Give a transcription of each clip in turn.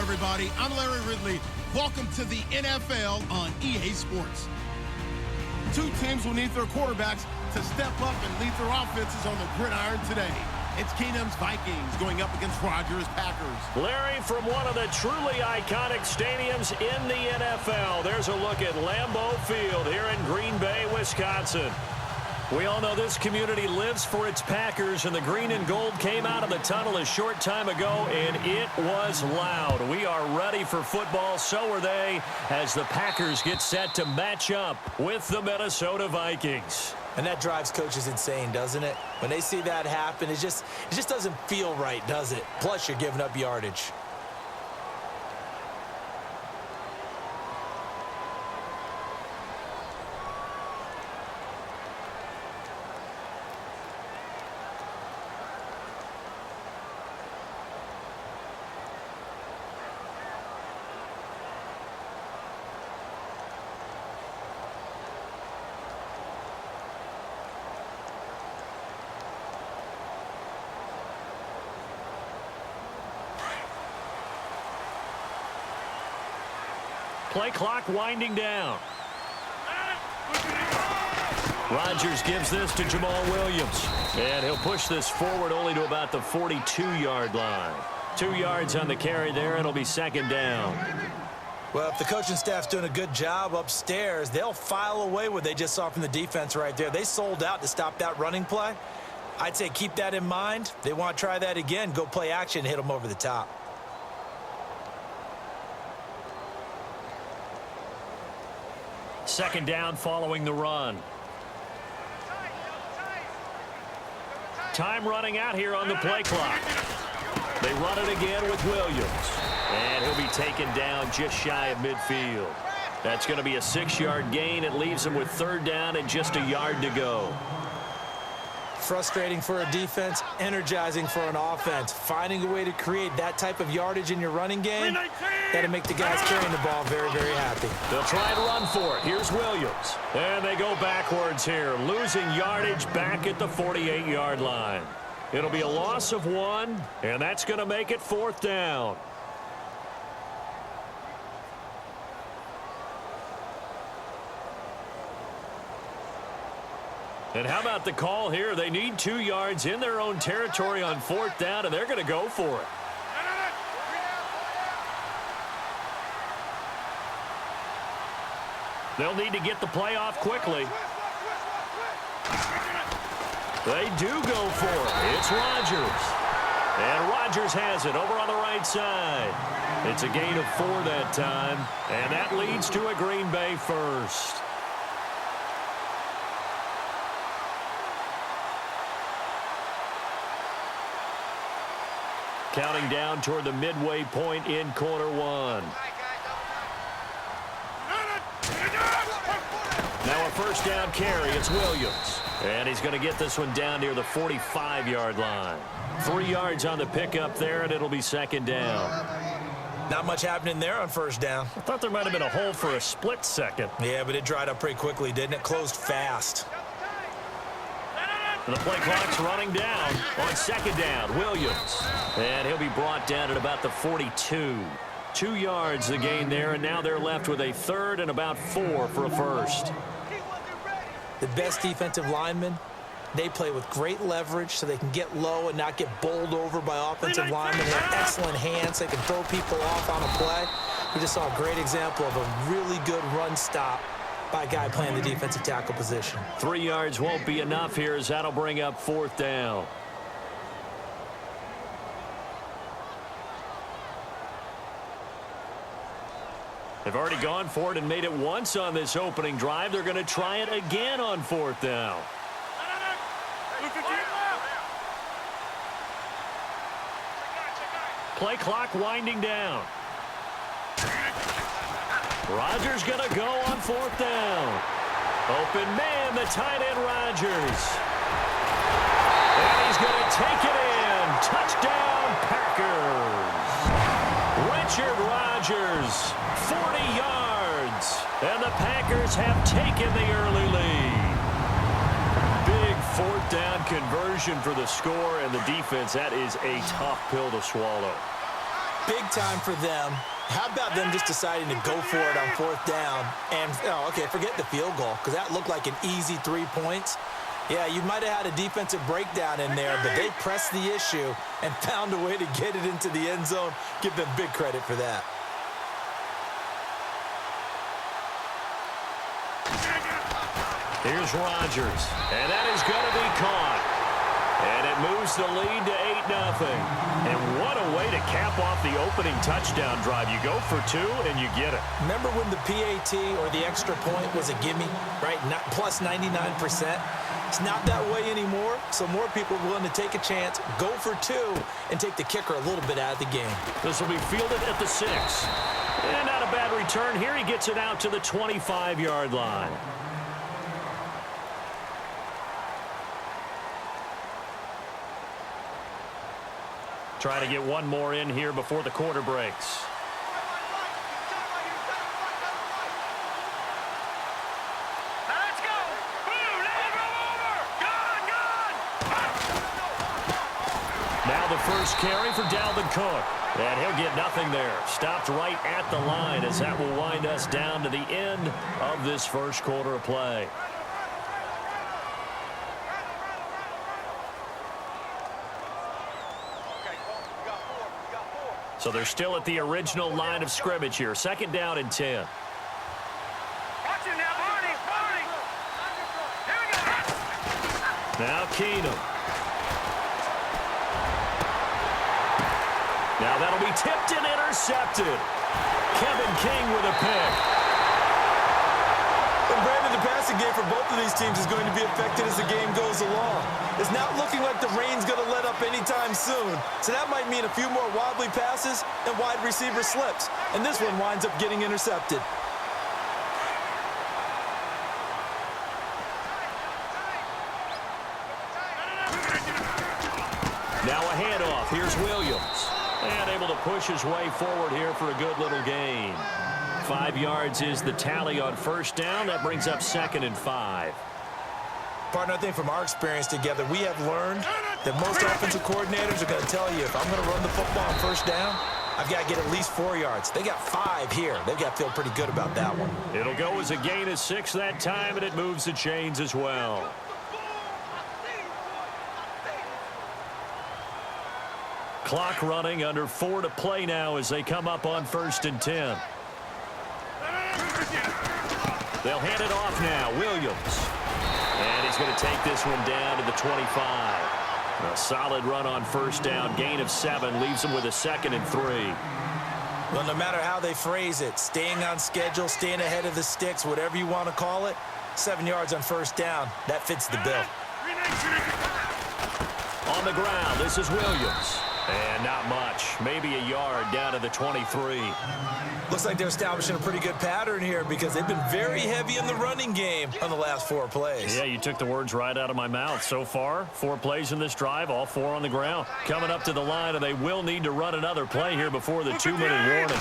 everybody. I'm Larry Ridley. Welcome to the NFL on EA Sports. Two teams will need their quarterbacks to step up and lead their offenses on the gridiron today. It's Keenum's Vikings going up against Rodgers' Packers. Larry, from one of the truly iconic stadiums in the NFL, there's a look at Lambeau Field here in Green Bay, Wisconsin. We all know this community lives for its Packers, and the green and gold came out of the tunnel a short time ago, and it was loud. We are ready for football, so are they, as the Packers get set to match up with the Minnesota Vikings. And that drives coaches insane, doesn't it? When they see that happen, it just doesn't feel right, does it? Plus, you're giving up yardage. Play clock winding down. Rodgers gives this to Jamal Williams. And he'll push this forward only to about the 42-yard line. 2 yards on the carry there. It'll be second down. Well, if the coaching staff's doing a good job upstairs, they'll file away what they just saw from the defense right there. They sold out to stop that running play. I'd say keep that in mind. They want to try that again. Go play action, hit them over the top. Second down following the run. Time running out here on the play clock. They run it again with Williams. And he'll be taken down just shy of midfield. That's going to be a 6-yard gain. It leaves him with third down and just a yard to go. Frustrating for a defense, energizing for an offense. Finding a way to create that type of yardage in your running game, that'll make the guys carrying the ball very, very happy. They'll try and run for it. Here's Williams. And they go backwards here, losing yardage back at the 48-yard line. It'll be a loss of 1, and that's going to make it fourth down. And how about the call here? They need 2 yards in their own territory on fourth down, and they're going to go for it. They'll need to get the play off quickly. They do go for it. It's Rodgers. And Rodgers has it over on the right side. It's a gain of 4 that time, and that leads to a Green Bay first. Counting down toward the midway point in quarter 1. Now a first down carry. It's Williams. And he's going to get this one down near the 45-yard line. 3 yards on the pickup there, and it'll be second down. Not much happening there on first down. I thought there might have been a hole for a split second. Yeah, but it dried up pretty quickly, didn't it? Closed fast. And the play clock's running down on second down. Williams. And he'll be brought down at about the 42. 2 yards the gain there, and now they're left with a third and about 4 for a first. The best defensive linemen, they play with great leverage so they can get low and not get bowled over by offensive linemen. They have excellent hands. They can throw people off on a play. We just saw a great example of a really good run stop by a guy playing the defensive tackle position. 3 yards won't be enough here, as that'll bring up fourth down. They've already gone for it and made it once on this opening drive. They're going to try it again on fourth down. Play clock winding down. Rodgers going to go on fourth down. Open man, the tight end Rodgers. And he's going to take it in. Touchdown, Packers. Richard Rodgers, 40 yards. And the Packers have taken the early lead. Big fourth down conversion for the score, and the defense, that is a tough pill to swallow. big time for them. How about them just deciding to go for it on 4th down? And, okay, forget the field goal, because that looked like an easy 3 points. Yeah, you might have had a defensive breakdown in there, but they pressed the issue and found a way to get it into the end zone. Give them big credit for that. Here's Rodgers, and that is going to be caught. And it moves the lead to 8-0. And what a way to cap off the opening touchdown drive. You go for 2, and you get it. Remember when the PAT or the extra point was a gimme, right? Plus 99%. It's not that way anymore, so more people are willing to take a chance, go for 2, and take the kicker a little bit out of the game. This will be fielded at the 6. And not a bad return here. He gets it out to the 25-yard line. Trying to get one more in here before the quarter breaks. Let's go! Now the first carry for Dalvin Cook. And he'll get nothing there. Stopped right at the line as that will wind us down to the end of this first quarter of play. So they're still at the original line of scrimmage here. 2nd down and 10. Watch it now, Barney! Here we go! Now Keenum. Now that'll be tipped and intercepted. Kevin King with a pick. And Brandon, the passing game for both of these teams is going to be affected as the game goes along. It's not looking like the rain's going to let up anytime soon. So that might mean a few more wobbly passes and wide receiver slips. And this one winds up getting intercepted. Now a handoff. Here's Williams. And able to push his way forward here for a good little gain. 5 yards is the tally on 1st down. That brings up 2nd and 5. Partner, I think from our experience together, we have learned that most offensive coordinators are going to tell you, if I'm going to run the football on 1st down, I've got to get at least 4 yards. They got 5 here. They've got to feel pretty good about that one. It'll go as a gain of 6 that time, and it moves the chains as well. Clock running, under 4 to play now as they come up on 1st and 10. They'll hand it off now. Williams. And he's going to take this one down to the 25. A solid run on 1st down. Gain of 7 leaves them with a 2nd and 3. Well, no matter how they phrase it, staying on schedule, staying ahead of the sticks, whatever you want to call it, 7 yards on 1st down, that fits the bill. On the ground, this is Williams. And not much. Maybe a yard down to the 23. Looks like they're establishing a pretty good pattern here because they've been very heavy in the running game on the last 4 plays. Yeah, you took the words right out of my mouth. So far, 4 plays in this drive, all 4 on the ground. Coming up to the line, and they will need to run another play here before the 2-minute warning.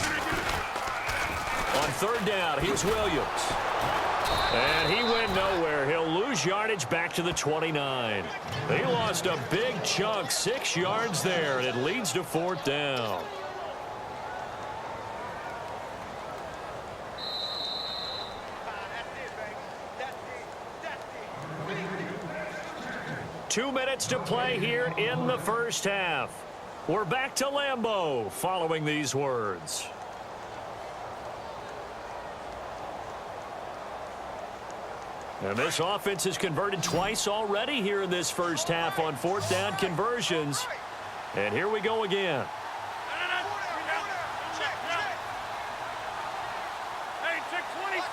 On 3rd down, here's Williams. And he went nowhere. He'll lose yardage back to the 29. They lost a big chunk, 6 yards there, and it leads to 4th down. Two minutes to play here in the first half. We're back to Lambeau following these words. And this offense has converted twice already here in this first half on 4th down conversions. And here we go again. Hey, check 26.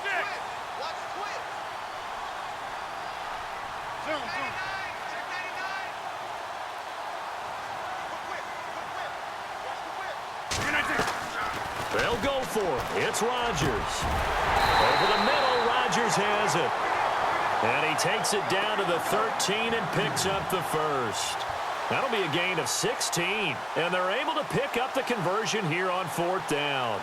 Zoom. They'll go for it. It's Rodgers. Over the middle, Rodgers has it. And he takes it down to the 13 and picks up the first. That'll be a gain of 16. And they're able to pick up the conversion here on 4th down.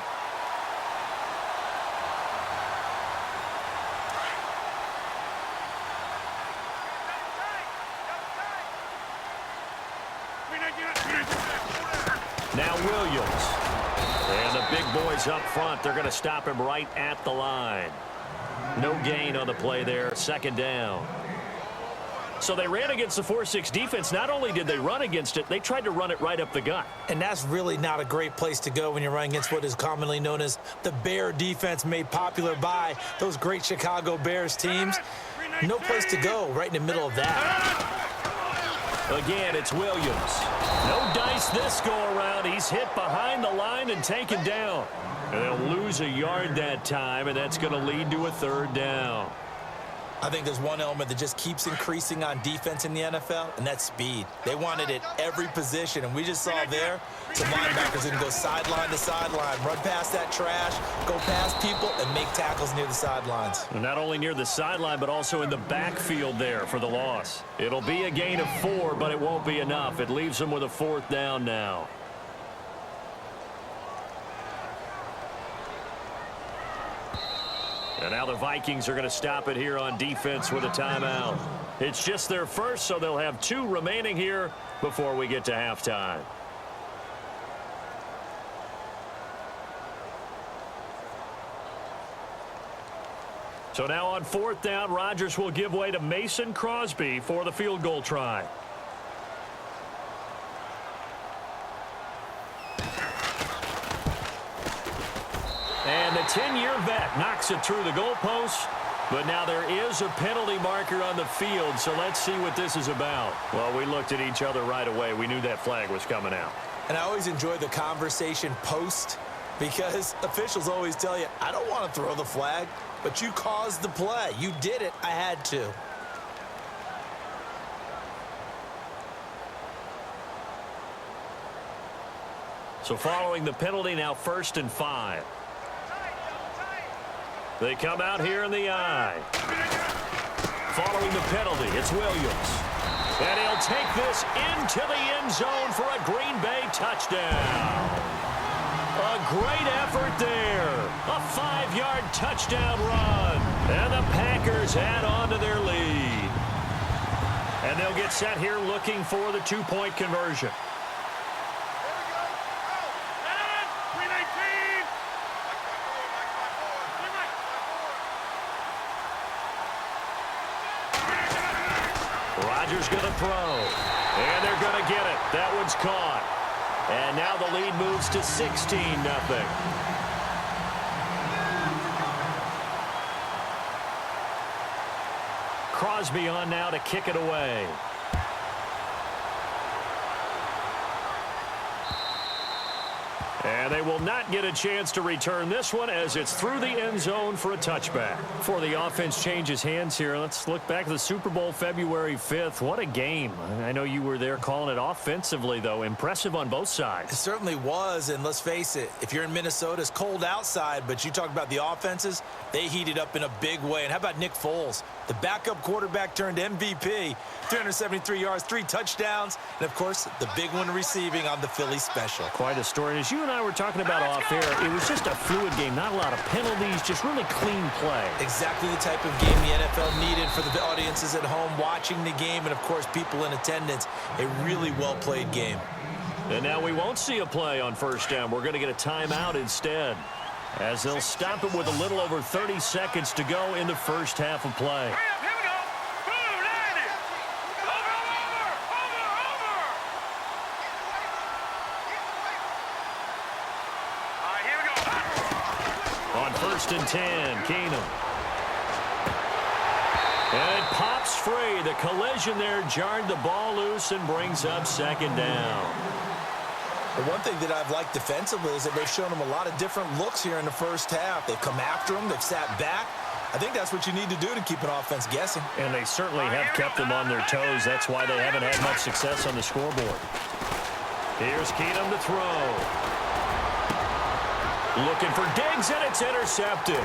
Now Williams. Big boys up front. They're going to stop him right at the line. No gain on the play there. Second down. So they ran against the 4-6 defense. Not only did they run against it, they tried to run it right up the gut. And that's really not a great place to go when you're running against what is commonly known as the Bear defense, made popular by those great Chicago Bears teams. No place to go right in the middle of that. Again, it's Williams. No dice this go-around. He's hit behind the line and taken down. And they'll lose a yard that time, and that's going to lead to a third down. I think there's one element that just keeps increasing on defense in the NFL, and that's speed. They want it at every position, and we just saw there some linebackers that can go sideline to sideline, run past that trash, go past people, and make tackles near the sidelines. And not only near the sideline, but also in the backfield there for the loss. It'll be a gain of 4, but it won't be enough. It leaves them with a fourth down now. And now the Vikings are going to stop it here on defense with a timeout. It's just their first, so they'll have 2 remaining here before we get to halftime. So now on fourth down, Rodgers will give way to Mason Crosby for the field goal try. And the 10-year vet knocks it through the goalpost. But now there is a penalty marker on the field, so let's see what this is about. Well, we looked at each other right away. We knew that flag was coming out. And I always enjoy the conversation post, because officials always tell you, I don't want to throw the flag, but you caused the play. You did it. I had to. So following the penalty, now 1st and 5. They come out here in the eye. Following the penalty, it's Williams. And he'll take this into the end zone for a Green Bay touchdown. A great effort there. A 5-yard touchdown run. And the Packers add on to their lead. And they'll get set here looking for the 2-point conversion. Rodgers going to throw, and they're going to get it. That one's caught. And now the lead moves to 16-0. Crosby on now to kick it away. And they will not get a chance to return this one as it's through the end zone for a touchback. Before the offense changes hands here, let's look back at the Super Bowl February 5th. What a game. I know you were there calling it offensively, though. Impressive on both sides. It certainly was, and let's face it, if you're in Minnesota, it's cold outside, but you talk about the offenses, they heated up in a big way. And how about Nick Foles? The backup quarterback turned MVP, 373 yards, 3 touchdowns, and, of course, the big one receiving on the Philly special. Quite a story. And as you and I were talking about off air, it was just a fluid game, not a lot of penalties, just really clean play. Exactly the type of game the NFL needed for the audiences at home watching the game and, of course, people in attendance. A really well-played game. And now we won't see a play on 1st down. We're going to get a timeout instead, as they'll stop it with a little over 30 seconds to go in the first half of play. On 1st and 10, Keenum. And it pops free. The collision there jarred the ball loose and brings up 2nd down. The one thing that I've liked defensively is that they've shown them a lot of different looks here in the first half. They've come after them. They've sat back. I think that's what you need to do to keep an offense guessing. And they certainly have kept them on their toes. That's why they haven't had much success on the scoreboard. Here's Keenum to throw. Looking for Diggs, and it's intercepted.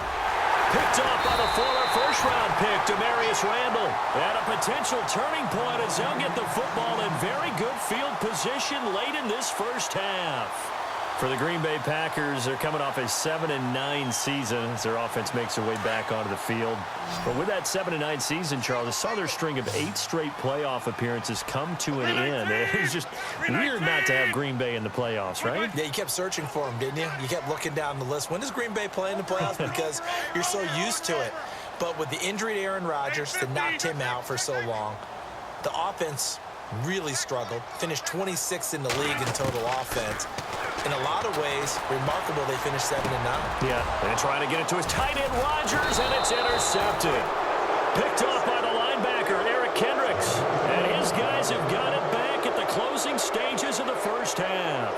Picked up by the former first-round pick, Demarius Randall. At a potential turning point as they'll get the football in very good field position late in this first half. For the Green Bay Packers, they're coming off a 7-9 season as their offense makes their way back onto the field. But with that 7-9 season, Charles, I saw their string of 8 straight playoff appearances come to an end. It was just weird not to have Green Bay in the playoffs, right? Yeah, you kept searching for them, didn't you? You kept looking down the list. When does Green Bay play in the playoffs? Because you're so used to it. But with the injury to Aaron Rodgers that knocked him out for so long, the offense really struggled, finished 26th in the league in total offense. In a lot of ways, remarkable they finished 7-9. Yeah, and trying to get it to his tight end, Rodgers, and it's intercepted. Picked off by the linebacker, Eric Kendricks. And his guys have got it back at the closing stages of the first half.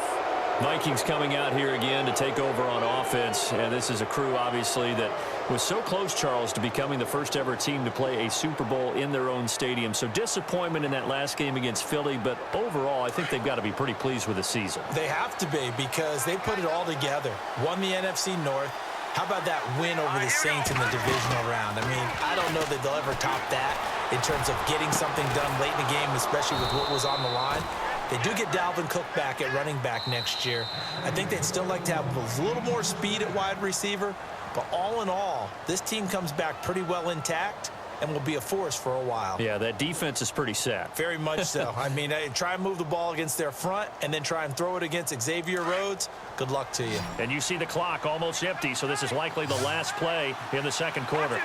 Vikings coming out here again to take over on offense. And this is a crew, obviously, that was so close, Charles, to becoming the first ever team to play a Super Bowl in their own stadium. So disappointment in that last game against Philly, but overall, I think they've got to be pretty pleased with the season. They have to be, because they put it all together. Won the NFC North. How about that win over the Saints in the divisional round? I mean, I don't know that they'll ever top that in terms of getting something done late in the game, especially with what was on the line. They do get Dalvin Cook back at running back next year. I think they'd still like to have a little more speed at wide receiver. But all in all, this team comes back pretty well intact and will be a force for a while. Yeah, that defense is pretty set. Very much so. I mean, try and move the ball against their front and then try and throw it against Xavier Rhodes. Good luck to you. And you see the clock almost empty, so this is likely the last play in the second quarter.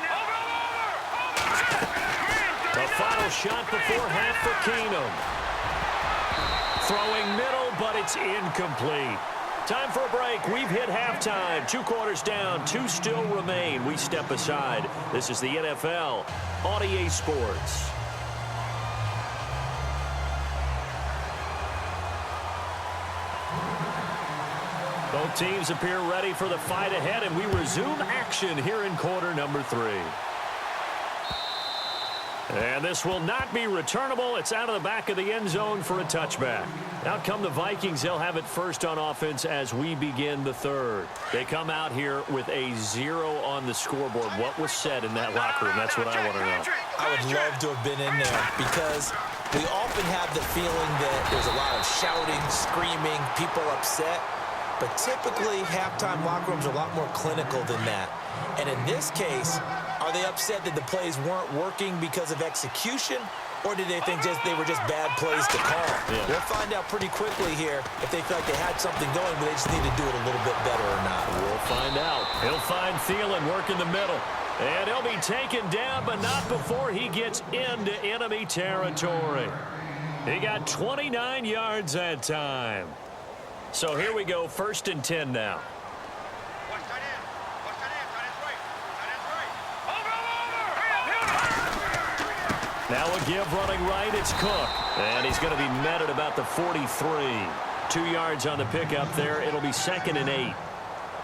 The final shot before half for Keenum. Throwing middle, but it's incomplete. Time for a break. We've hit halftime. 2 quarters down, 2 still remain. We step aside. This is the NFL on EA Sports. Both teams appear ready for the fight ahead, and we resume action here in quarter number 3. And this will not be returnable. It's out of the back of the end zone for a touchback. Out come the Vikings. They'll have it first on offense as we begin the third. They come out here with a 0 on the scoreboard. What was said in that locker room? That's what I want to know. I would love to have been in there, because we often have the feeling that there's a lot of shouting, screaming, people upset. But typically, halftime locker rooms are a lot more clinical than that. And in this case, are they upset that the plays weren't working because of execution, or did they think they were just bad plays to call? Yeah. We'll find out pretty quickly here if they feel like they had something going, but they just need to do it a little bit better or not. We'll find out. He'll find Thielen working the middle. And he'll be taken down, but not before he gets into enemy territory. He got 29 yards that time. So here we go, 1st and 10 now. Now a give running right, it's Cook. And he's going to be met at about the 43. 2 yards on the pickup there. It'll be 2nd and 8.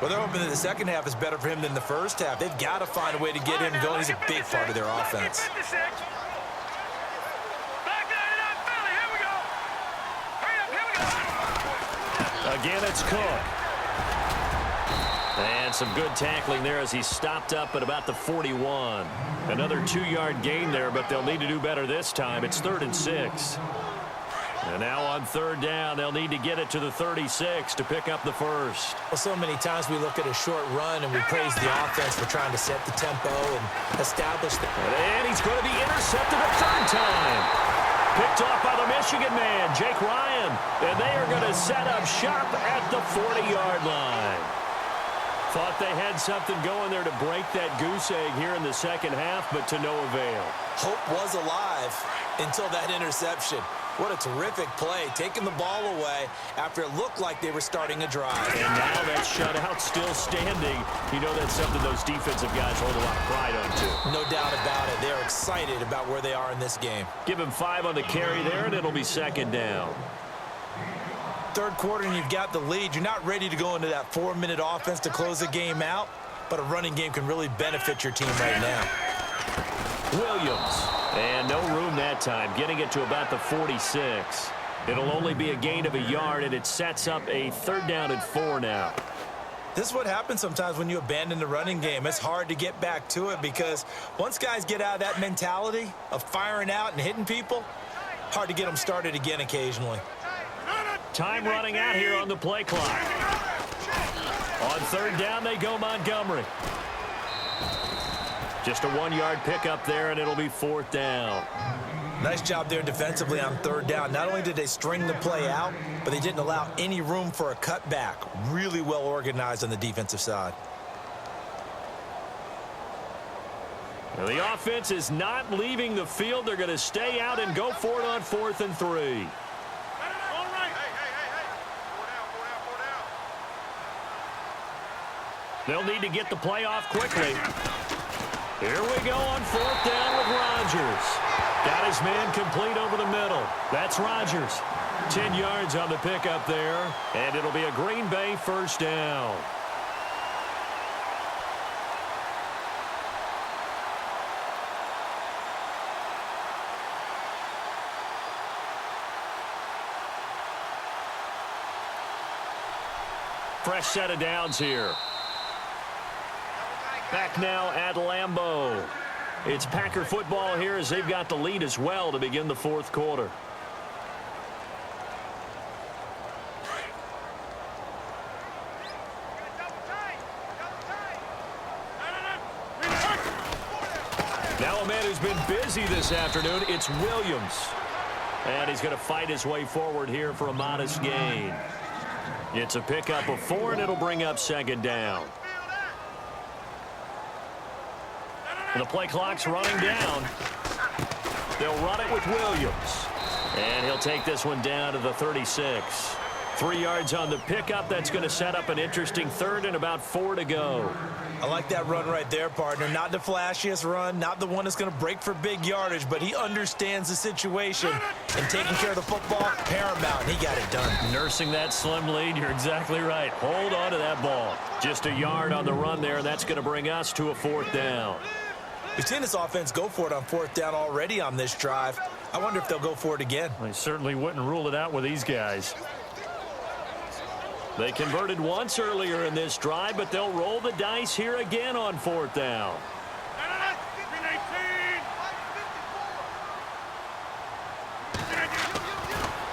Well, they're hoping that the second half is better for him than the first half. They've got to find a way to get him going. He's a big part of their offense. Again, it's Cook. And some good tackling there as he stopped up at about the 41. Another 2-yard gain there, but they'll need to do better this time. It's 3rd and 6. And now on 3rd down, they'll need to get it to the 36 to pick up the first. Well, so many times we look at a short run and we praise the offense for trying to set the tempo and establish the... And he's going to be intercepted a 3rd time. Picked off by the Michigan man, Jake Ryan. And they are going to set up shop at the 40-yard line. Thought they had something going there to break that goose egg here in the second half, but to no avail. Hope was alive until that interception. What a terrific play, taking the ball away after it looked like they were starting a drive. And now that shutout still standing. You know that's something those defensive guys hold a lot of pride on, too. No doubt about it. They're excited about where they are in this game. Give him 5 on the carry there, and it'll be 2nd down. 3rd quarter, and you've got the lead. You're not ready to go into that 4-minute offense to close the game out, but a running game can really benefit your team right now. Williams. And no room that time, getting it to about the 46. It'll only be a gain of a yard, and it sets up a 3rd down and 4 now. This is what happens sometimes when you abandon the running game. It's hard to get back to it because once guys get out of that mentality of firing out and hitting people, hard to get them started again occasionally. Time running out here on the play clock. On third down, they go Montgomery. Just a 1-yard pickup there, and it'll be fourth down. Nice job there defensively on third down. Not only did they string the play out, but they didn't allow any room for a cutback. Really well organized on the defensive side. Well, the offense is not leaving the field. They're going to stay out and go for it on 4th and 3. They'll need to get the play off quickly. Here we go on 4th down with Rodgers. Got his man complete over the middle. That's Rodgers. 10 yards on the pickup there, and it'll be a Green Bay first down. Fresh set of downs here. Back now at Lambeau. It's Packer football here as they've got the lead as well to begin the fourth quarter. Now a man who's been busy this afternoon, it's Williams. And he's going to fight his way forward here for a modest gain. It's a pickup of 4, and it'll bring up second down. The play clock's running down. They'll run it with Williams. And he'll take this one down to the 36. 3 yards on the pickup. That's going to set up an interesting third and about 4 to go. I like that run right there, partner. Not the flashiest run, not the one that's going to break for big yardage, but he understands the situation, and taking care of the football, paramount, and he got it done. Nursing that slim lead, you're exactly right. Hold on to that ball. Just a yard on the run there, and that's going to bring us to a fourth down. We've seen this offense go for it on fourth down already on this drive. I wonder if they'll go for it again. I certainly wouldn't rule it out with these guys. They converted once earlier in this drive, but they'll roll the dice here again on fourth down.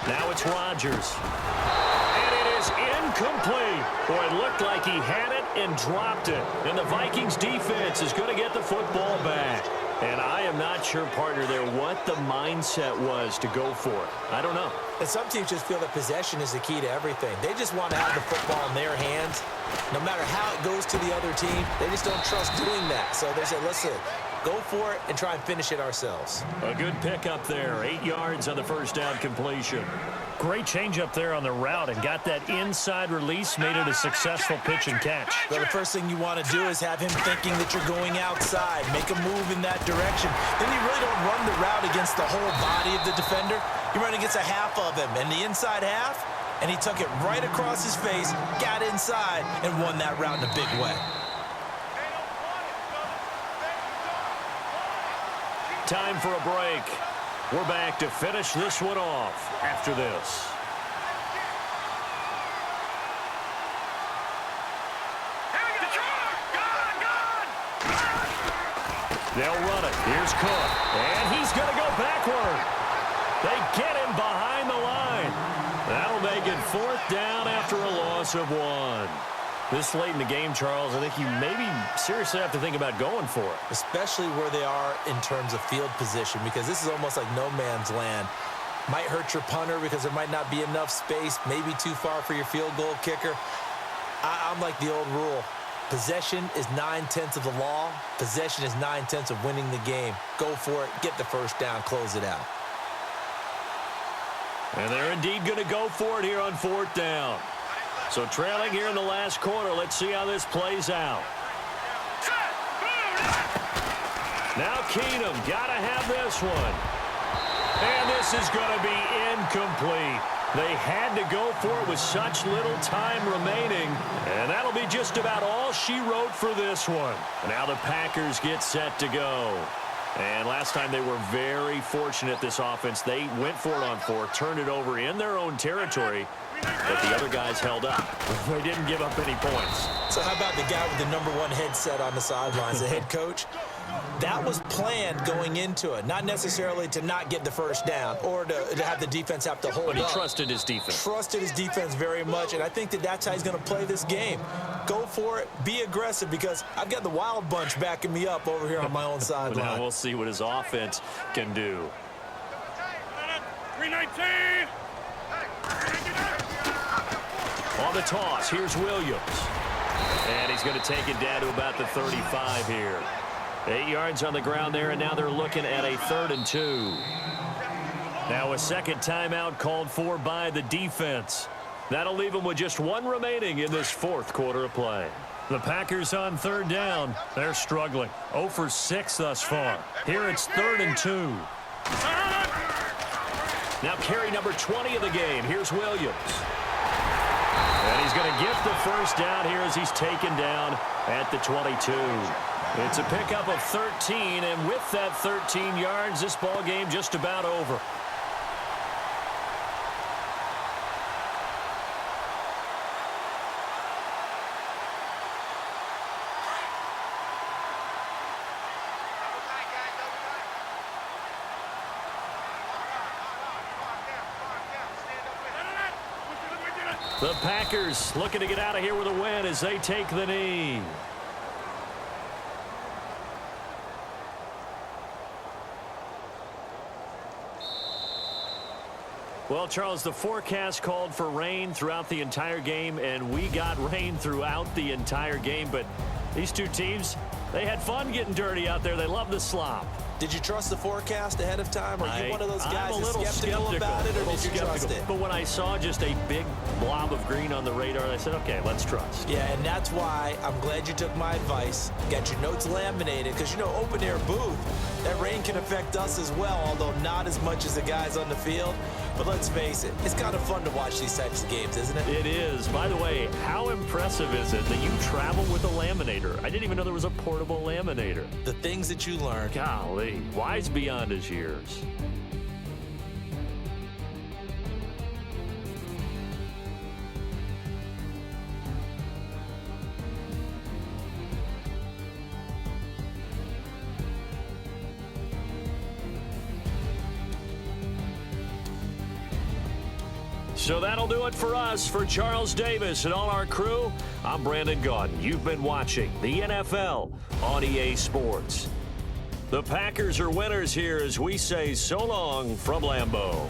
Now it's Rodgers. And it is incomplete. Boy, it looked like he had it and dropped it. And the Vikings defense is going to get the football back. And I am not sure, partner, there what the mindset was to go for it. I don't know. And some teams just feel that possession is the key to everything. They just want to have the football in their hands. No matter how it goes to the other team, they just don't trust doing that. So they say, listen, go for it and try and finish it ourselves. A good pickup there. 8 yards on the first down completion. Great change up there on the route and got that inside release, made it a successful pitch and catch. Well, the first thing you want to do is have him thinking that you're going outside, make a move in that direction. Then you really don't run the route against the whole body of the defender. You run against a half of him, and the inside half, and he took it right across his face, got inside, and won that route in a big way. Time for a break. We're back to finish this one off after this. They'll run it. Here's Cook. And he's going to go backward. They get him behind the line. That'll make it fourth down after a loss of 1. This late in the game, Charles, I think you maybe seriously have to think about going for it. Especially where they are in terms of field position, because this is almost like no man's land. Might hurt your punter because there might not be enough space, maybe too far for your field goal kicker. I'm like the old rule. Possession is 9/10 of the law. Possession is 9/10 of winning the game. Go for it, get the first down, close it out. And they're indeed going to go for it here on fourth down. So trailing here in the last quarter, let's see how this plays out. Now Keenum, got to have this one. And this is going to be incomplete. They had to go for it with such little time remaining. And that'll be just about all she wrote for this one. Now the Packers get set to go. And last time they were very fortunate, this offense. They went for it on 4, turned it over in their own territory, but the other guys held up. They didn't give up any points. So how about the guy with the #1 headset on the sidelines, the head coach? That was planned going into it, not necessarily to not get the first down or to have the defense have to hold up. But he trusted his defense. Trusted his defense very much, and I think that's how he's going to play this game. Go for it. Be aggressive, because I've got the Wild Bunch backing me up over here on my own sideline. Now we'll see what his offense can do. 319. On the toss, here's Williams. And he's going to take it down to about the 35 here. 8 yards on the ground there, and now they're looking at a 3rd and 2. Now a second timeout called for by the defense. That'll leave them with just 1 remaining in this 4th quarter of play. The Packers on 3rd down. They're struggling. 0 for 6 thus far. Here it's 3rd and 2. Now carry number 20 of the game. Here's Williams. And he's going to get the first down here as he's taken down at the 22. It's a pickup of 13, and with that 13 yards, this ball game just about over. The Packers looking to get out of here with a win as they take the knee. Well, Charles, the forecast called for rain throughout the entire game, and we got rain throughout the entire game. But these two teams, they had fun getting dirty out there. They love the slop. Did you trust the forecast ahead of time? Are you one of those guys I'm a little skeptical about it, or did you trust it? But when I saw just a big blob of green on the radar, I said, okay, let's trust. Yeah, and that's why I'm glad you took my advice. Got your notes laminated, because, you know, open air booth, that rain can affect us as well, although not as much as the guys on the field. But let's face it, it's kind of fun to watch these types of games, isn't it? It is. By the way, how impressive is it that you travel with a laminator? I didn't even know there was a portable laminator. The things that you learn. Golly, wise beyond his years. So that'll do it for us. For Charles Davis and all our crew, I'm Brandon Gaudin. You've been watching the NFL on EA Sports. The Packers are winners here as we say so long from Lambeau.